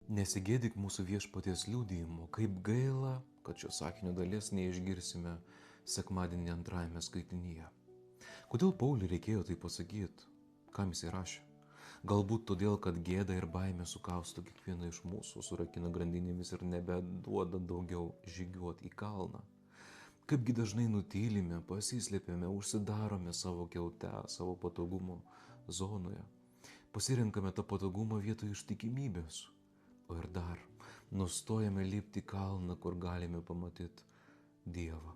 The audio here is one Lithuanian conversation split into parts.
Nesigėdik mūsų viešpaties liudijimo, kaip gaila, kad šio sakinio dalies neišgirsime sekmadienį antrajame skaitinyje. Kodėl Pauliui reikėjo tai pasakyti? Kam jis įrašė? Galbūt todėl, kad gėda ir baimė sukausto kiekvieną iš mūsų, surakina grandinėmis ir nebeduoda daugiau žygiuoti į kalną. Kaipgi dažnai nutylime, pasislėpėme, užsidarome savo kiaute, savo patogumo zonoje. Pasirenkame tą patogumą vietoj ištikimybės. O ir dar, nustojame lipti į kalną, kur galime pamatyti Dievą.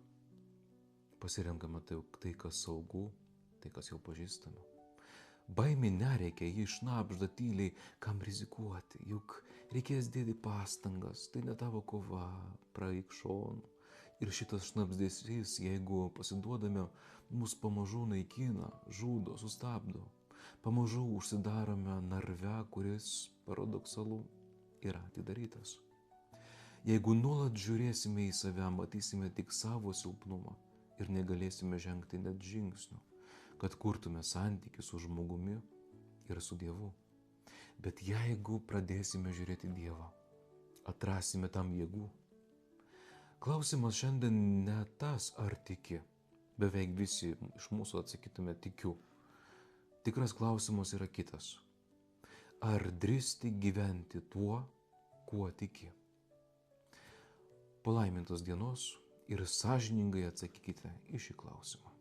Pasirenkame tai, kas saugu, tai, kas jau pažįstama. Baimė nereikia, jį šnabžda tyliai, kam rizikuoti, juk reikės dėti pastangas, tai ne tavo kova, praeik šonu. Ir šitas šnabždesys, jeigu pasiduodame, mus pamažu naikina, žudo, sustabdo. Pamažu užsidarome narve, kuris paradoksalu yra atidarytas. Jeigu nuolat žiūrėsime į save, matysime tik savo silpnumą ir negalėsime žengti net žingsnių, kad kurtume santykį su žmogumi ir su Dievu. Bet jeigu pradėsime žiūrėti Dievą, atrasime tam jėgų. Klausimas šiandien ne tas, ar tiki. Beveik visi iš mūsų atsakytume tikiu. Tikras klausimas yra kitas. Ar drįsti gyventi tuo, kuo tiki? Palaimintos dienos ir sąžiningai atsakykite į šį klausimą.